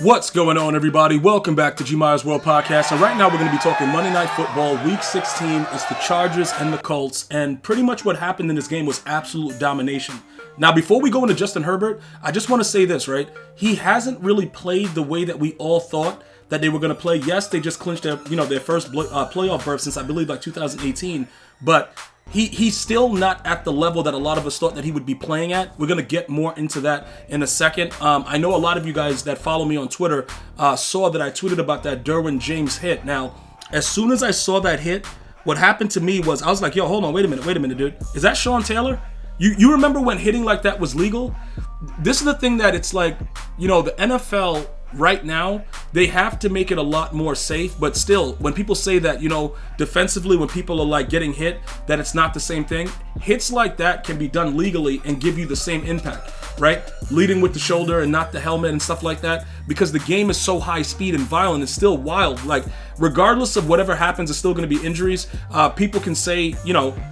What's going on, everybody? Welcome back to G Myers World Podcast. And right now we're going to be talking Monday Night Football, Week 16. It's the Chargers and the Colts. And pretty much what happened in this game was absolute domination. Now, before we go into Justin Herbert, I just want to say this, right? He hasn't really played the way that we all thought that they were going to play. Yes, they just clinched their first playoff berth since I believe like 2018. But he's still not at the level that a lot of us thought that he would be playing at. We're going to get more into that in a second. I know a lot of you guys that follow me on Twitter saw that I tweeted about that Derwin James hit. Now, as soon as I saw that hit, what happened to me was I was like, yo, hold on, wait a minute, dude. Is that Sean Taylor? You remember when hitting like that was legal? This is the thing that it's like, the NFL right now, they have to make it a lot more safe, but still, when people say that, defensively, when people are like getting hit, that it's not the same thing, hits like that can be done legally and give you the same impact, right? Leading with the shoulder and not the helmet and stuff like that, because the game is so high speed and violent, it's still wild. Like, regardless of whatever happens, it's still going to be injuries. People can say,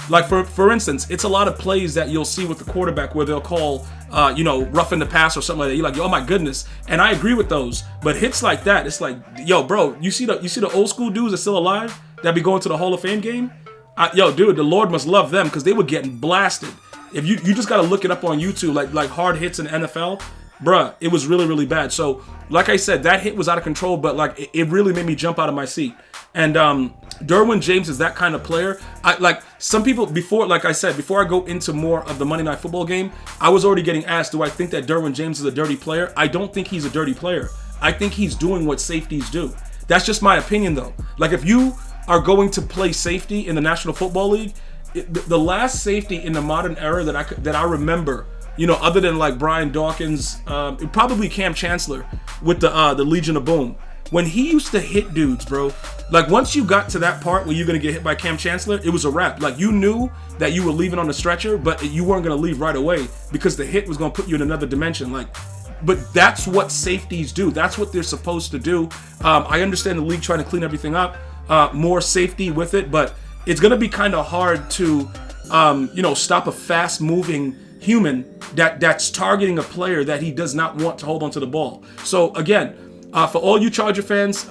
like for instance, it's a lot of plays that you'll see with the quarterback where they'll call, roughing the pass or something like that. You're like, oh my goodness. And I agree with those. But hits like that, it's like, yo, bro, you see the old school dudes that still alive that be going to the Hall of Fame game? Dude, the Lord must love them because they were getting blasted. If you just got to look it up on YouTube, like hard hits in the NFL, bruh, it was really, really bad. So, like I said, that hit was out of control, but like it really made me jump out of my seat. And Derwin James is that kind of player. Some people before I go into more of the Monday Night Football game, I was already getting asked, do I think that Derwin James is a dirty player? I don't think he's a dirty player. I think he's doing what safeties do. That's just my opinion, though. Like, if you are going to play safety in the National Football League, the last safety in the modern era that I remember, other than like Brian Dawkins, probably Cam Chancellor with the Legion of Boom. When he used to hit dudes, bro, like once you got to that part where you're going to get hit by Cam Chancellor, it was a wrap. Like, you knew that you were leaving on the stretcher, but you weren't going to leave right away because the hit was going to put you in another dimension. But that's what safeties do. That's what they're supposed to do. I understand the league trying to clean everything up, more safety with it, but it's going to be kind of hard to, stop a fast-moving human that's targeting a player that he does not want to hold onto the ball. So, again, for all you Charger fans,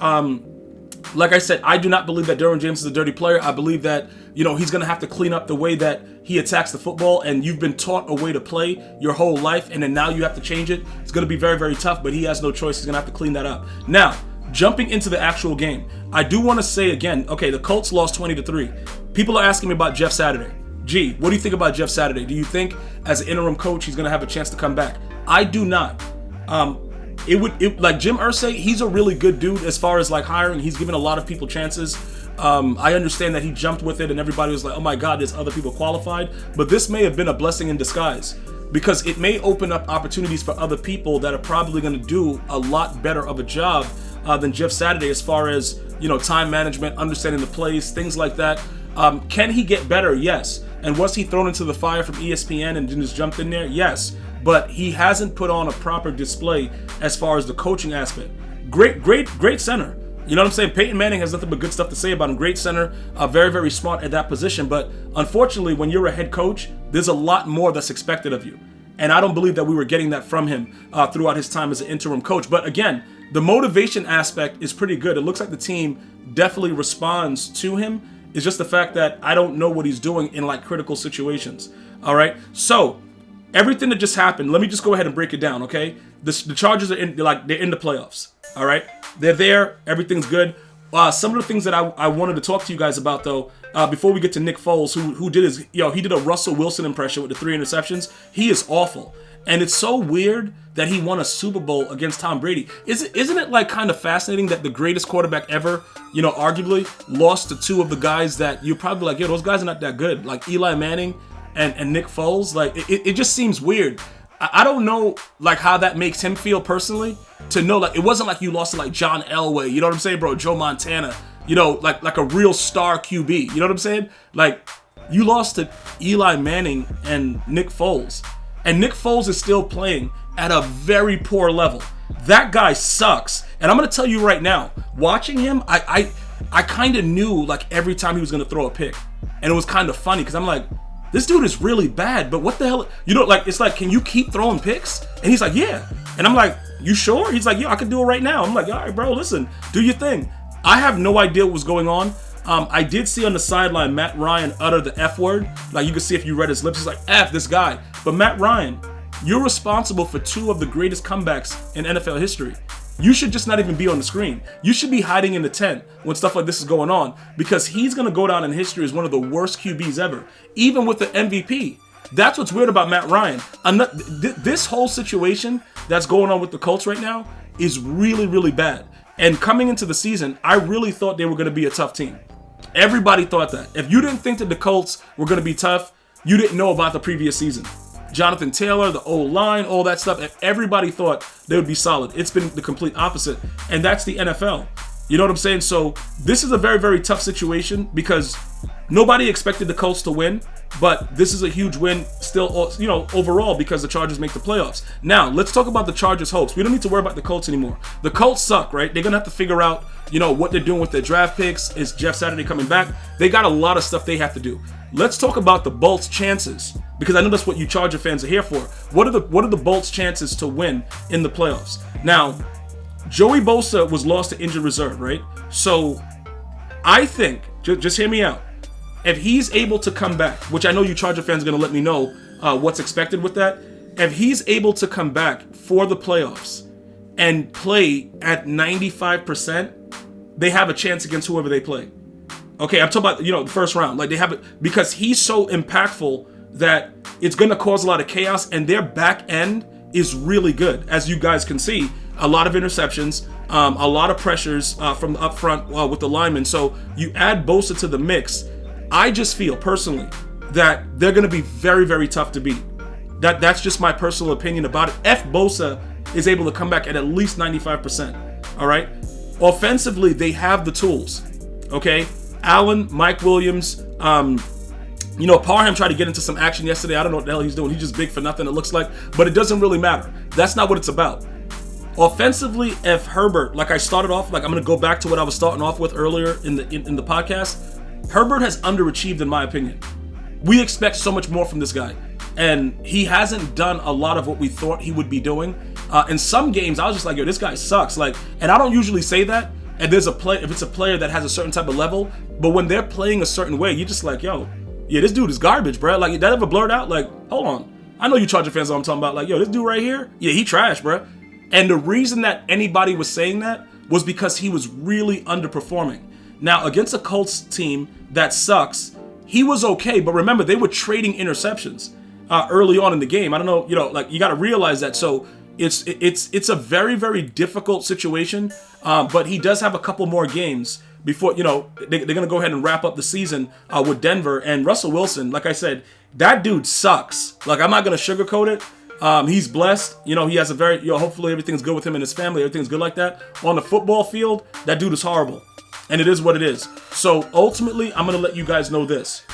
like I said, I do not believe that Derwin James is a dirty player. I believe that, he's going to have to clean up the way that he attacks the football, and you've been taught a way to play your whole life, and then now you have to change it. It's going to be very, very tough, but he has no choice. He's going to have to clean that up. Now, jumping into the actual game, I do want to say again, okay, the Colts lost 20-3. People are asking me about Jeff Saturday. G, what do you think about Jeff Saturday? Do you think as an interim coach, he's going to have a chance to come back? I do not. Like Jim Irsay, he's a really good dude as far as like hiring. He's given a lot of people chances. I understand that he jumped with it and everybody was like, oh my God, there's other people qualified. But this may have been a blessing in disguise because it may open up opportunities for other people that are probably going to do a lot better of a job than Jeff Saturday as far as, time management, understanding the plays, things like that. Can he get better? Yes. And was he thrown into the fire from ESPN and just jumped in there? Yes. But he hasn't put on a proper display as far as the coaching aspect. Great center. You know what I'm saying? Peyton Manning has nothing but good stuff to say about him. Great center, very, very smart at that position. But unfortunately, when you're a head coach, there's a lot more that's expected of you. And I don't believe that we were getting that from him throughout his time as an interim coach. But again, the motivation aspect is pretty good. It looks like the team definitely responds to him. It's just the fact that I don't know what he's doing in like critical situations. All right. So everything that just happened, let me just go ahead and break it down, okay? The Chargers are in the playoffs, all right? They're there. Everything's good. Some of the things that I wanted to talk to you guys about, though, before we get to Nick Foles, who did he did a Russell Wilson impression with the 3 interceptions. He is awful. And it's so weird that he won a Super Bowl against Tom Brady. Isn't it like kind of fascinating that the greatest quarterback ever, arguably, lost to two of the guys that you're probably like, those guys are not that good, like Eli Manning and Nick Foles? Like, it just seems weird. I don't know, like, how that makes him feel personally to know, like, it wasn't like you lost to, like, John Elway, you know what I'm saying, bro? Joe Montana, like a real star QB, you know what I'm saying? Like, you lost to Eli Manning and Nick Foles, and Nick Foles is still playing at a very poor level. That guy sucks, and I'm going to tell you right now, watching him, I kind of knew, like, every time he was going to throw a pick, and it was kind of funny, because I'm like, this dude is really bad, but what the hell? Like, it's like, can you keep throwing picks? And he's like, yeah. And I'm like, you sure? He's like, yeah, I can do it right now. I'm like, all right, bro, listen, do your thing. I have no idea what was going on. I did see on the sideline Matt Ryan utter the F word. Like, you can see if you read his lips, he's like, F this guy. But Matt Ryan, you're responsible for 2 of the greatest comebacks in NFL history. You should just not even be on the screen. You should be hiding in the tent when stuff like this is going on, because he's going to go down in history as one of the worst QBs ever, even with the MVP. That's what's weird about Matt Ryan. This whole situation that's going on with the Colts right now is really, really bad. And coming into the season, I really thought they were going to be a tough team. Everybody thought that. If you didn't think that the Colts were going to be tough, you didn't know about the previous season. Jonathan Taylor, the O-line, all that stuff. Everybody thought they would be solid. It's been the complete opposite. And that's the NFL. You know what I'm saying? So this is a very, very tough situation because nobody expected the Colts to win, but this is a huge win still, you know, overall, because the Chargers make the playoffs. Now, let's talk about the Chargers' hopes. We don't need to worry about the Colts anymore. The Colts suck, right? They're going to have to figure out, you know, what they're doing with their draft picks. Is Jeff Saturday coming back? They got a lot of stuff they have to do. Let's talk about the Bolts' chances, because I know that's what you Charger fans are here for. What are the Bolts' chances to win in the playoffs? Now, Joey Bosa was lost to injured reserve, right? So I think, just hear me out, if he's able to come back, which I know you Charger fans are going to let me know what's expected with that, if he's able to come back for the playoffs and play at 95%, they have a chance against whoever they play. Okay, I'm talking about, you know, the first round. Like, they have it because he's so impactful that it's going to cause a lot of chaos, and their back end is really good. As you guys can see, a lot of interceptions, a lot of pressures from the up front with the linemen. So you add Bosa to the mix. I just feel personally that they're going to be very, very tough to beat. That's just my personal opinion about it. If Bosa is able to come back at least 95%. All right. Offensively, they have the tools. Okay. Allen, Mike Williams, you know, Parham tried to get into some action yesterday. I don't know what the hell he's doing. He's just big for nothing, it looks like. But it doesn't really matter. That's not what it's about. Offensively, if Herbert, like I started off, like I'm going to go back to what I was starting off with earlier in the podcast. Herbert has underachieved, in my opinion. We expect so much more from this guy. And he hasn't done a lot of what we thought he would be doing. In some games, I was just like, yo, this guy sucks. Like, and I don't usually say that. And there's if it's a player that has a certain type of level, but when they're playing a certain way, you're just like, yo, yeah, this dude is garbage, bro. Like, that ever blurred out? Like, hold on. I know you Charger fans know what I'm talking about. Like, yo, this dude right here, yeah, he trash, bro. And the reason that anybody was saying that was because he was really underperforming. Now, against a Colts team that sucks, he was okay. But remember, they were trading interceptions early on in the game. I don't know, you know, like, you got to realize that. So it's a very, very difficult situation. But he does have a couple more games before, you know, they're going to go ahead and wrap up the season with Denver. And Russell Wilson, like I said, that dude sucks. Like, I'm not going to sugarcoat it. He's blessed. You know, he has a very, you know, hopefully everything's good with him and his family. Everything's good like that. On the football field, that dude is horrible. And it is what it is. So ultimately, I'm going to let you guys know this.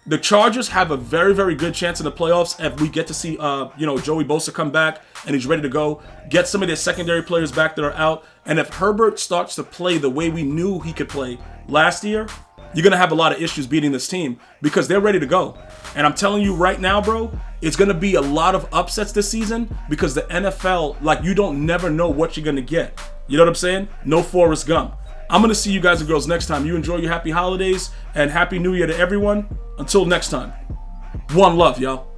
The Chargers have a very, very good chance in the playoffs if we get to see, you know, Joey Bosa come back and he's ready to go. Get some of their secondary players back that are out. And if Herbert starts to play the way we knew he could play last year, you're going to have a lot of issues beating this team because they're ready to go. And I'm telling you right now, bro, it's going to be a lot of upsets this season because the NFL, like, you don't never know what you're going to get. You know what I'm saying? No Forrest Gump. I'm going to see you guys and girls next time. You enjoy your happy holidays and happy new year to everyone. Until next time. One love, y'all.